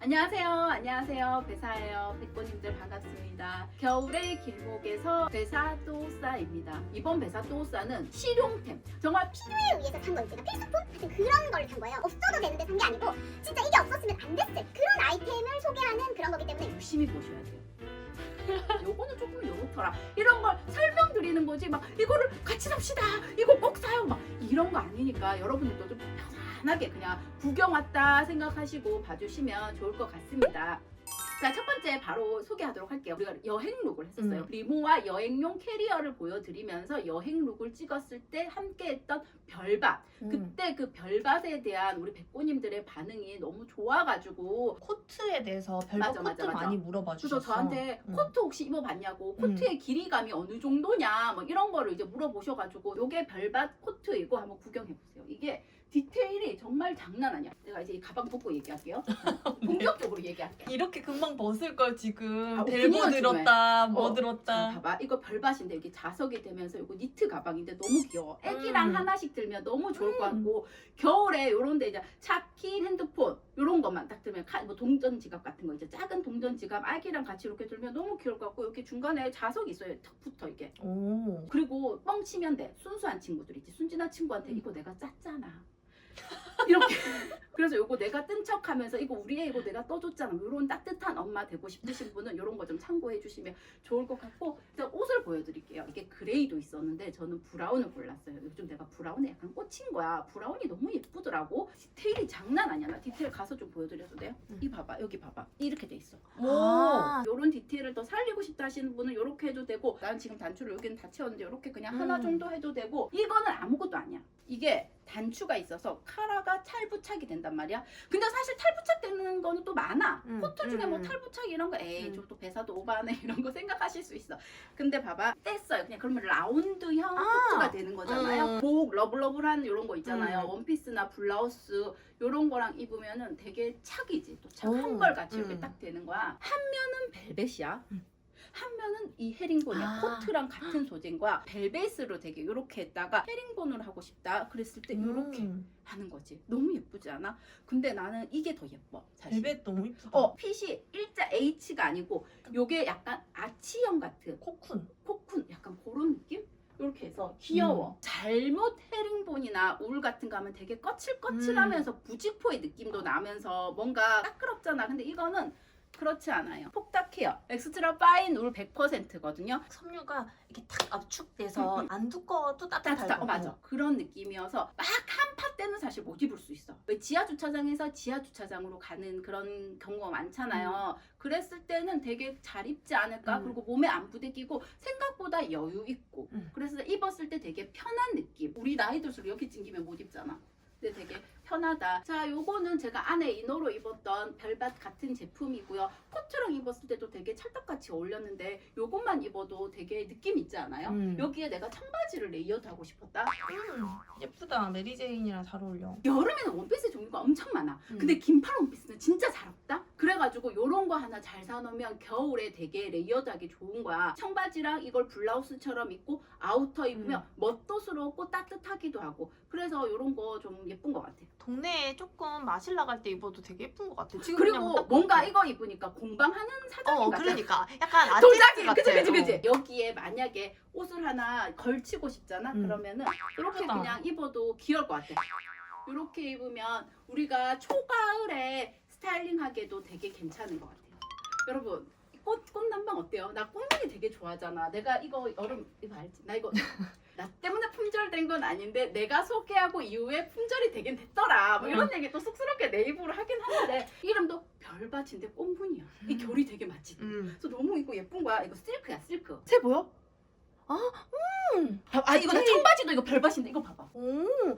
안녕하세요. 안녕하세요. 배사예요. 백고님들 반갑습니다. 겨울의 길목에서 배사또우싸입니다. 이번 배사또우싸는 실용템. 정말 필요에 의해서 산 거예요. 제가 필수품 같은 그런 걸 산 거예요. 없어도 되는데 산 게 아니고 진짜 이게 없었으면 안 됐을 그런 아이템을 소개하는 그런 거기 때문에 열심히 보셔야 돼요. 요거는 조금 요렇더라. 이런 걸 설명드리는 거지. 막 이거를 같이 삽시다. 이거 꼭 사요. 막 이런 거 아니니까 여러분들도 좀 편안하게 그냥 구경 왔다 생각하시고 봐주시면 좋을 것 같습니다. 자, 첫 번째 바로 소개하도록 할게요. 우리가 여행 룩을 했었어요. 리모와 여행용 캐리어를 보여드리면서 여행 룩을 찍었을 때 함께했던 별밭. 그때 그 별밭에 대한 우리 백고님들의 반응이 너무 좋아가지고 코트에 대해서 별거 코트 많이 물어봐 주셨어. 그래서 저한테 코트 혹시 입어봤냐고, 코트의 길이감이 어느 정도냐 뭐 이런 거를 이제 물어보셔가지고 요게 별밭 코트이고 한번 구경해보세요. 이게 디테일이 정말 장난 아니야. 내가 이제 이 가방 벗고 얘기할게요. 본격적으로 얘기할게. 이렇게 금방 벗을 걸 지금 아, 벨보 그냥 들었다 뭐 자, 들었다. 봐봐. 이거 별밭인데 여기 자석이 되면서 이거 니트 가방인데 너무 귀여워. 애기랑 하나씩 들면 너무 좋을 것 같고 겨울에 요런데 이제 차키, 핸드폰 요런 것만 딱 들면 뭐 동전 지갑 같은 거 이제 작은 동전 지갑 아기랑 같이 이렇게 들면 너무 귀여울 것 같고 여기 중간에 자석이 있어요. 턱 붙어 이게. 오. 그리고 뻥치면 돼. 순수한 친구들 있지. 순진한 친구한테 이거 내가 짰잖아. 이렇게. 그래서 요거 내가 뜬 척하면서 이거 우리 애 이거 내가 떠줬잖아. 이런 따뜻한 엄마 되고 싶으신 분은 이런 거 좀 참고해 주시면 좋을 것 같고, 일단 옷을 보여드릴게요. 이게 그레이도 있었는데 저는 브라운을 골랐어요. 요즘 내가 브라운에 약간 꽂힌 거야. 브라운이 너무 예쁘더라고. 디테일이 장난 아니야. 나 디테일 가서 좀 보여드려도 돼요? 이 봐봐, 여기 봐봐. 이렇게 돼 있어. 아. 요런 디테일을 더 살리고 싶다 하시는 분은 이렇게 해도 되고, 난 지금 단추를 여기는 다 채웠는데 이렇게 그냥 하나 정도 해도 되고, 이거는 아무것도 아니야. 이게 단추가 있어서 카라가 탈부착이 된단 말이야. 근데 사실 탈부착 되는 거는 또 많아. 코트 중에 뭐 탈부착 이런 거 에이 저또 배사도 오바네 이런 거 생각하실 수 있어. 근데 봐봐, 뗐어요. 그냥 그러면 라운드형 코트가 되는 거잖아요. 복 러블러블한 이런 거 있잖아요. 원피스나 블라우스 이런 거랑 입으면은 되게 착이지. 또 착 한벌같이 이렇게 딱 되는 거야. 한 면은 벨벳이야. 한 면은 이 헤링본이야. 코트랑 같은 소재인 거야. 벨벳으로 되게 이렇게 했다가 헤링본으로 하고 싶다 그랬을 때 이렇게 하는 거지. 너무 예쁘지 않아? 근데 나는 이게 더 예뻐 사실. 벨벳 너무 이쁘다. 핏이 일자 H가 아니고 요게 약간 아치형 같은 코쿤. 코쿤 약간 그런 느낌? 이렇게 해서 귀여워. 잘못 헤링본이나 울 같은 거 하면 되게 거칠거칠하면서 부직포의 느낌도 나면서 뭔가 따끄럽잖아. 근데 이거는 그렇지 않아요. 폭닥해요. 엑스트라 파인 울 100%거든요. 섬유가 이렇게 탁 압축돼서 안 두꺼워도 따뜻하고. 맞아. 그런 느낌이어서 막 한파 때는 사실 못 입을 수 있어. 왜 지하 주차장에서 지하 주차장으로 가는 그런 경우가 많잖아요. 그랬을 때는 되게 잘 입지 않을까? 그리고 몸에 안 부대끼고 생각보다 여유 있고. 그래서 입었을 때 되게 편한 느낌. 우리 나이 들수록 이렇게 찡기면 못 입잖아. 근데 되게 편하다. 자, 요거는 제가 안에 이너로 입었던 별밭 같은 제품이고요. 코트랑 입었을 때도 되게 찰떡같이 어울렸는데 요것만 입어도 되게 느낌 있지 않아요? 여기에 내가 청바지를 레이어드 하고 싶었다. 예쁘다. 메리제인이랑 잘 어울려. 여름에는 원피스 종류가 엄청 많아. 근데 긴팔 원피스는 진짜 잘 없다? 그래가지고 요런 거 하나 잘 사놓으면 겨울에 되게 레이어드하기 좋은 거야. 청바지랑 이걸 블라우스처럼 입고 아우터 입으면 멋도스럽고 따뜻하기도 하고. 그래서 요런 거 좀 예쁜 것 같아. 동네에 조금 마실 나갈 때 입어도 되게 예쁜 것 같아. 지금 그리고 그냥 딱 뭔가 볼게. 이거 입으니까 공방하는 사장님 같아. 그러니까 약간 아티스트 동작이 같아. 그치. 여기에 만약에 옷을 하나 걸치고 싶잖아. 그러면은 이렇게 예쁘다. 그냥 입어도 귀여울 것 같아. 이렇게 입으면 우리가 초가을에 스타일링하기에도 되게 괜찮은 것 같아요. 여러분, 꽃남방 어때요? 나 꽃무늬 되게 좋아하잖아. 내가 이거 여름 이거 알지? 나 이거 나 때문에 품절된 건 아닌데 내가 소개하고 이후에 품절이 되긴 됐더라. 뭐 이런 얘기 또 쑥스럽게 내 입으로 하긴 하는데 이름도 별밭인데 꽃무늬야. 이 결이 되게 맞지? 그래서 너무 이거 예쁜 거야. 이거 실크야, 실크. 새 보여? 이거 나 청바지도 이거 별밭인데 이거 봐봐.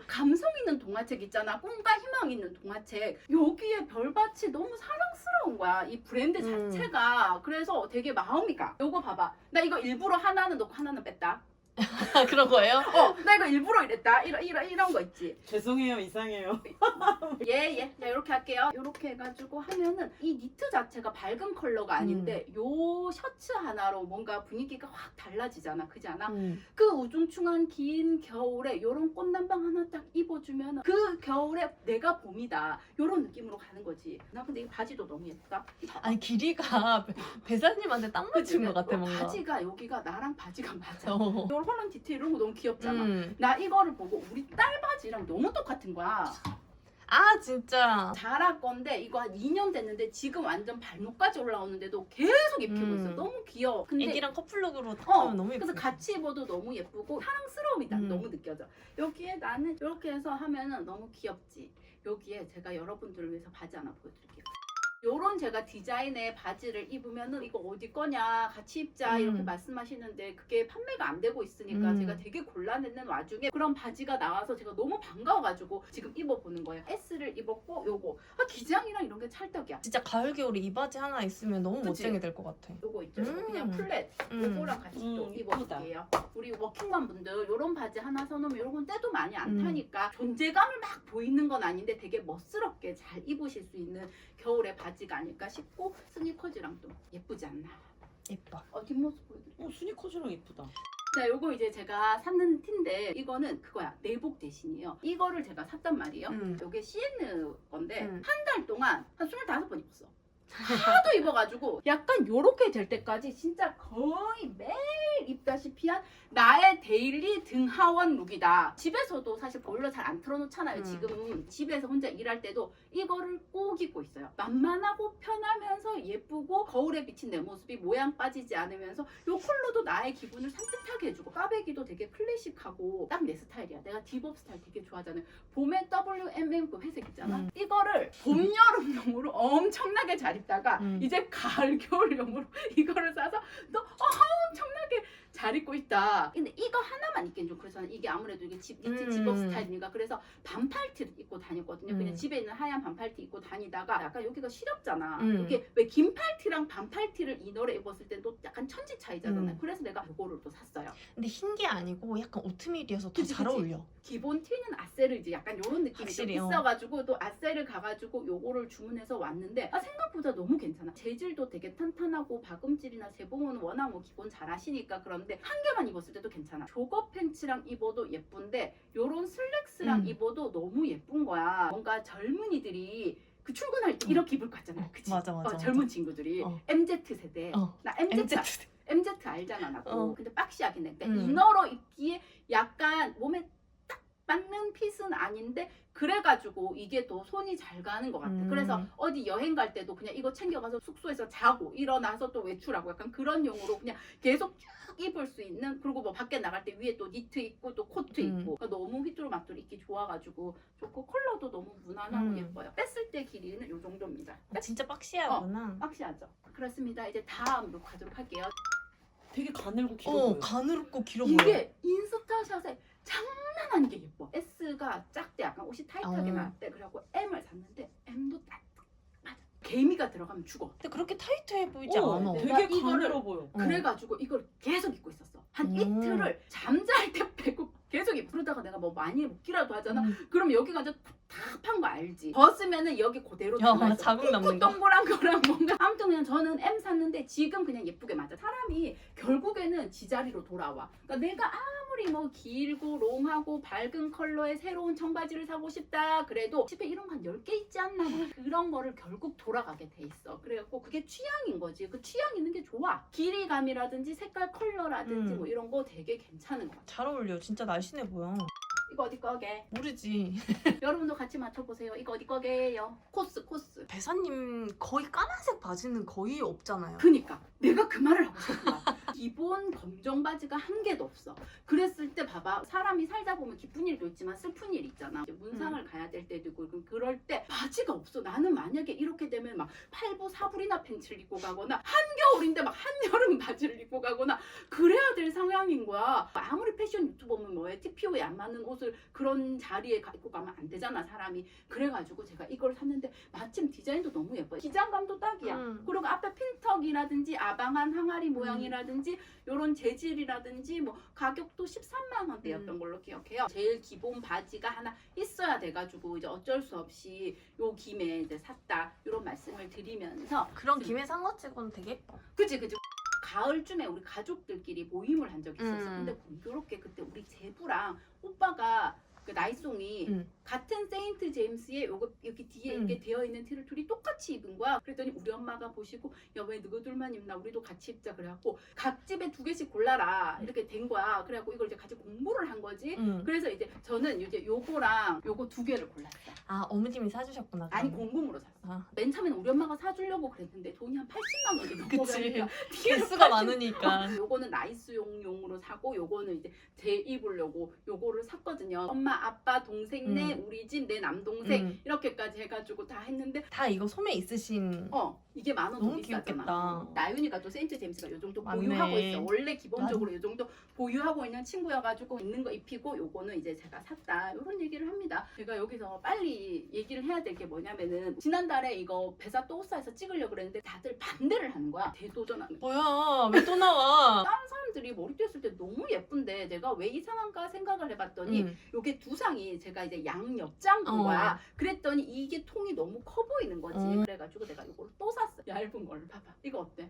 감성 있는 동화책 있잖아. 꿈과 희망 있는 동화책. 여기에 별밭이 너무 사랑스러운 거야. 이 브랜드 자체가. 그래서 되게 마음이 가. 요거 봐봐. 나 이거 일부러 하나는 넣고 하나는 뺐다. 그런 거예요? 나 이거 일부러 이랬다. 이런 거 있지. 죄송해요, 이상해요. 예. 자, 이렇게 할게요. 이렇게 해가지고 하면은 이 니트 자체가 밝은 컬러가 아닌데 요 셔츠 하나로 뭔가 분위기가 확 달라지잖아. 그지 않아? 그 우중충한 긴 겨울에 요런 꽃남방 하나 딱 입어주면 그 겨울에 내가 봄이다. 요런 느낌으로 가는 거지. 나 근데 이 바지도 너무 예쁘다. 아니 길이가 배사님한테 딱 맞춘 것 같아 뭔가. 바지가 여기가 나랑 바지가 맞아. 어. 요 holland 디테일 이런 거 너무 귀엽잖아. 나 이거를 보고 우리 딸 바지랑 너무 똑같은 거야. 아 진짜. 자라 건데 이거 한 2년 됐는데 지금 완전 발목까지 올라오는데도 계속 입히고 있어. 너무 귀여워. 근데 애기랑 커플룩으로 딱 하면 너무 예뻐. 그래서 같이 입어도 너무 예쁘고 사랑스러움이 딱 너무 느껴져. 여기에 나는 이렇게 해서 하면은 너무 귀엽지. 여기에 제가 여러분들을 위해서 바지 하나 보여드릴게요. 요런 제가 디자인의 바지를 입으면은 이거 어디 거냐 같이 입자 이렇게 말씀하시는데 그게 판매가 안 되고 있으니까 제가 되게 곤란했는 와중에 그런 바지가 나와서 제가 너무 반가워가지고 지금 입어보는 거예요. S를 입었고 요거 기장이랑 이런 게 찰떡이야. 진짜 가을 겨울에 이 바지 하나 있으면 너무 그치? 멋쟁이 될 것 같아. 요거 있죠. 저거 그냥 플랫 요거랑 같이 또 입어볼게요. 우리 워킹맘 분들 요런 바지 하나 사놓으면 요런 때도 많이 안 타니까 존재감을 막 보이는 건 아닌데 되게 멋스럽게 잘 입으실 수 있는 겨울의 바지가 아닐까 싶고 스니커즈랑 또 예쁘지 않나. 예뻐. 뒷모습 보여드릴게요. 스니커즈랑 예쁘다. 자, 요거 이제 제가 샀는 티인데 이거는 그거야. 내복 대신이에요. 이거를 제가 샀단 말이에요. 요게 CN 건데 한 달 동안 한 25번 입었어. 하도 입어가지고 약간 요렇게 될 때까지 진짜 거의 매일 입다시피 한 나의 데일리 등하원 룩이다. 집에서도 사실 보일러 잘 안 틀어놓잖아요. 지금 집에서 혼자 일할 때도 이거를 꼭 입고 있어요. 만만하고 편하면서 예쁘고 거울에 비친 내 모습이 모양 빠지지 않으면서 요 컬러도 나의 기분을 산뜻하게 해주고 까베기도 되게 클래식하고 딱 내 스타일이야. 내가 딥업 스타일 되게 좋아하잖아요. 봄에 WMM 그 회색 있잖아. 이거를 봄, 여름용으로 엄청나게 잘 입다가 이제 가을, 겨울용으로 이거를 사서 또 엄청나게 잘 입고 있다. 근데 이거 하나만 입기엔 좀 그렇잖아. 이게 아무래도 이게 니트 집업 스타일이니까 그래서 반팔티를 입고 다녔거든요. 그냥 집에 있는 하얀 반팔티 입고 다니다가 약간 여기가 시렵잖아. 이게 왜 긴 팔티랑 반팔티를 이너를 입었을 때 또 약간 천지 차이잖아요. 그래서 내가 이거를 또 샀어요. 근데 흰 게 아니고 약간 오트밀이어서 더 그치, 잘 그치. 어울려. 기본 티는 아세르지 약간 요런 느낌이 좀 확실히, 있어가지고 또 아세를 가가지고 요거를 주문해서 왔는데 생각보다 너무 괜찮아. 재질도 되게 탄탄하고 박음질이나 재봉은 워낙 뭐 기본 잘 하시니까 그런데 한 개만 입었을 때도 괜찮아. 조거 팬츠랑 입어도 예쁜데 요런 슬랙스랑 입어도 너무 예쁜 거야. 뭔가 젊은이들이 그 출근할 때 이렇게 입을 것 같잖아. 그치? 맞아. 젊은 친구들이 MZ 세대. 나 MZ 알잖아 나도. 근데 박시하긴 해. 근데 이너로 입기에 약간 몸에 딱 맞는 핏은 아닌데 그래가지고 이게 더 손이 잘 가는 것 같아. 그래서 어디 여행 갈 때도 그냥 이거 챙겨가서 숙소에서 자고 일어나서 또 외출하고 약간 그런 용으로 그냥 계속 쭉 입을 수 있는. 그리고 뭐 밖에 나갈 때 위에 또 니트 입고 또 코트 입고 그러니까 너무 휘뚜루마뚜루 입기 좋아가지고 좋고 컬러도 너무 무난하고 예뻐요. 뺐을 때 길이는 요 정도입니다. 진짜 박시하구나. 박시하죠. 그렇습니다. 이제 다음 룩 가도록 할게요. 되게 가늘고 길어 보여. 가늘고 길어 보여. 이게 인스타샷에 장난 아니게 예뻐. S가 작대 약간 옷이 타이트하게 나왔대. 그래갖고 M을 샀는데 M도 딱 맞아. 개미가 들어가면 죽어. 근데 그렇게 타이트해 보이지 않아. 네. 되게 내가 이거를- 가늘어 보여. 그래가지고 이걸 계속 입고 있었어. 한 이틀을 잠잘 때 빼고 계속 입고. 그러다가 내가 뭐 많이 먹기라도 하잖아. 그럼 여기가 이제 답답한 거 알지? 벗으면은 여기 그대로 남아있어. 자국 남는 거. 동그란 거랑 뭔가. 아무튼 그냥 저는 M 샀는데 지금 그냥 예쁘게 맞아. 사람이 결국에는 지자리로 돌아와. 그러니까 내가 아무리 뭐 길고 롱하고 밝은 컬러의 새로운 청바지를 사고 싶다 그래도 집에 이런 거 한 10개 있지 않나 뭐 그런 거를 결국 돌아가게 돼 있어. 그래갖고 그게 취향인 거지. 그 취향 있는 게 좋아. 길이감이라든지 색깔 컬러라든지 뭐 이런 거 되게 괜찮은 것 같아. 잘 어울려. 진짜 날씬해 보여. 이거 어디 거게? 모르지. 여러분도 같이 맞춰보세요. 이거 어디 거게요? 코스. 배사님 거의 까만색 바지는 거의 없잖아요. 그니까 내가 그 말을 하고 싶다. 기본 검정 바지가 한 개도 없어. 그랬을 때 봐봐. 사람이 살다 보면 기쁜 일도 있지만 슬픈 일 있잖아. 이제 문상을 가야 될 때도 있고 그럴 때 바지가 없어. 나는 만약에 이렇게 되면 막 8부 4불이나 팬츠를 입고 가거나 한겨울인데 막 한여름 바지를 입고 가거나 그래야 될 상황인 거야. 아무리 패션 유튜버면 뭐해. TPO에 안 맞는 옷을 그런 자리에 입고 가면 안 되잖아 사람이. 그래가지고 제가 이걸 샀는데 마침 디자인도 너무 예뻐요. 기장감도 딱이야. 그리고 앞에 핀턱이라든지 아방한 항아리 모양이라든지 나머지 요런 재질이라든지 뭐 가격도 13만 원대였던 걸로 기억해요. 제일 기본 바지가 하나 있어야 돼가지고 이제 어쩔 수 없이 요 김에 이제 샀다 이런 말씀을 드리면서 그런 김에 산 거 치고는 되게 예뻐. 그치 가을쯤에 우리 가족들끼리 모임을 한 적이 있었어. 근데 공교롭게 그때 우리 제부랑 오빠가 그 나이송이 같은 세인트 제임스에 요거 여기 뒤에 이렇게 되어 있는 티를 둘이 똑같이 입은 거야. 그랬더니 우리 엄마가 보시고 야 왜 너희들만 입나 우리도 같이 입자 그래갖고 각 집에 2개씩 골라라 이렇게 된 거야. 그래갖고 이걸 이제 같이 공부를 한 거지. 그래서 이제 저는 이제 요거랑 요거 2개를 골랐어. 아 어머님이 사주셨구나. 아니 그러면. 공금으로 샀어. 아. 맨 처음에는 우리 엄마가 사주려고 그랬는데 돈이 한 80만 원이 넘어가니까 개수가 많으니까. 요거는 나이스용으로 사고 요거는 이제 제 입으려고 요거를 샀거든요. 엄마, 아빠, 동생네, 우리 집, 내 남동생 이렇게까지 해가지고 다 했는데 다 이거 소매 있으신. 이게 10,000원 더 너무 비싸잖아. 귀엽겠다. 나윤이가 또 세인트 제임스가 요 정도 맞네. 보유하고 있어. 원래 기본적으로 요 정도 보유하고 있는 친구여가지고 있는 거 입히고 요거는 이제 제가 샀다 이런 얘기를 합니다. 제가 여기서 빨리 얘기를 해야 될 게 뭐냐면은 지난달에 이거 베사 또우사에서 찍으려고 그랬는데 다들 반대를 하는 거야. 대도전하는 거야. 뭐야 왜 또 나와? 다른 사람들이 머리띠 했을 때 너무 예쁜데 내가 왜 이상한가 생각을 해봤더니 요게 두상이 제가 이제 양옆장 본 거야. 그랬더니 이게 통이 너무 커 보이는 거지. 그래가지고 내가 이걸 또 샀어. 얇은 걸 봐봐. 이거 어때?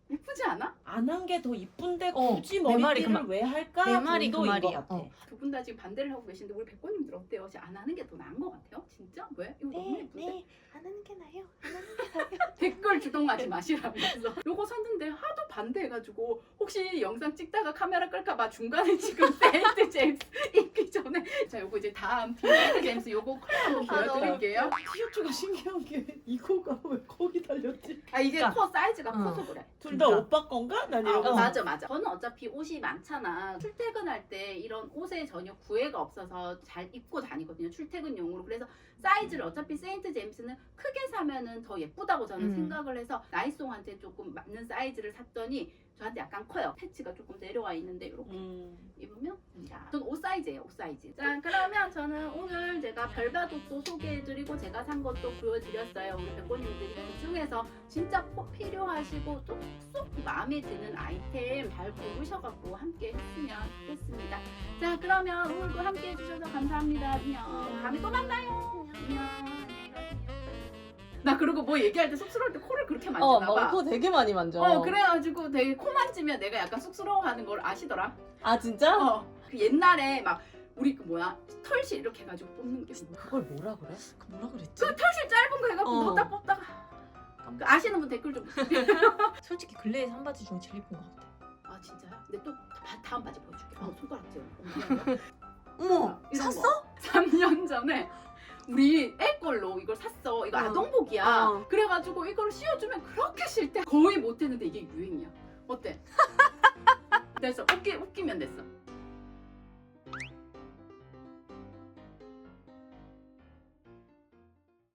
예쁘지 않아? 안 한 게 더 이쁜데 어, 굳이 내 말이 머리띠를 그 왜 할까? 내 말이 그 정도인 말이야. 것 같아. 두 분 다 지금 반대를 하고 계신데 우리 백고님들 어때요? 혹시 안 하는 게 더 나은 것 같아요? 진짜? 왜? 이거 너무 예쁜데? 안 하는 게 나아요. 안 하는 게 나아요. 댓글 주동하지 마시라면서 요거 샀는데 하도 반대해가지고 혹시 영상 찍다가 카메라 끌까봐 중간에 지금 세인트 제임스 입기 전에 자 요거 이제 다음 세인트 제임스 요거 컬러 한번 보여드릴게요. 티셔츠가 신기한 게 이거가 왜 거기 달렸지? 아 이게 그러니까, 커 사이즈가 커서 그래. 둘 다 진짜. 오빠 건가? 난 이러고 맞아. 저는 어차피 옷이 많잖아. 출퇴근할 때 이런 옷에 전혀 구애가 없어서 잘 입고 다니거든요. 출퇴근용으로. 그래서 사이즈를 어차피 세인트 제임스는 크게 사면은 더 예쁘다고 저는 생각을 해서 나이송한테 조금 맞는 사이즈를 샀더니 저한테 약간 커요. 패치가 조금 내려와 있는데 이렇게 입으면 됩니다. 저는 옷 사이즈예요. 옷 사이즈. 자 그러면 저는 오늘 제가 별바둑도 소개해드리고 제가 산 것도 보여드렸어요. 우리 백고님들이 그 중에서 진짜 꼭 필요하시고 쏙쏙 마음에 드는 아이템 잘 고르셔갖고 함께 했으면 좋겠습니다. 자 그러면 오늘도 함께 해주셔서 감사합니다. 안녕. 다음에 또 만나요. 안녕. 안녕히 가세요. 나 그리고 뭐 얘기할 때 쑥스러울 때 코를 그렇게 만지나 봐. 코 되게 많이 만져. 그래가지고 되게 코 만지면 내가 약간 쑥스러워하는 걸 아시더라. 아 진짜? 그 옛날에 막 우리 그 뭐야 털실 이렇게 해가지고 뽑는 게 뭐야? 그걸 뭐라 그래? 그 뭐라 그랬지? 그 털실 짧은 거 해갖고 넣다 뽑다가 그 아시는 분 댓글 좀. 솔직히 근래에 산 바지 중에 제일 예쁜 것 같아. 아 진짜요? 근데 또 다음 바지 보여줄게. 손가락 쥐어. 어머 이런 샀어? 거. 3년 전에 우리 애 걸로 이걸 샀어. 이거 아동복이야. 그래가지고 이걸 씌워주면 그렇게 싫대. 거의 못했는데 이게 유행이야. 어때? 됐어. 웃기면 됐어.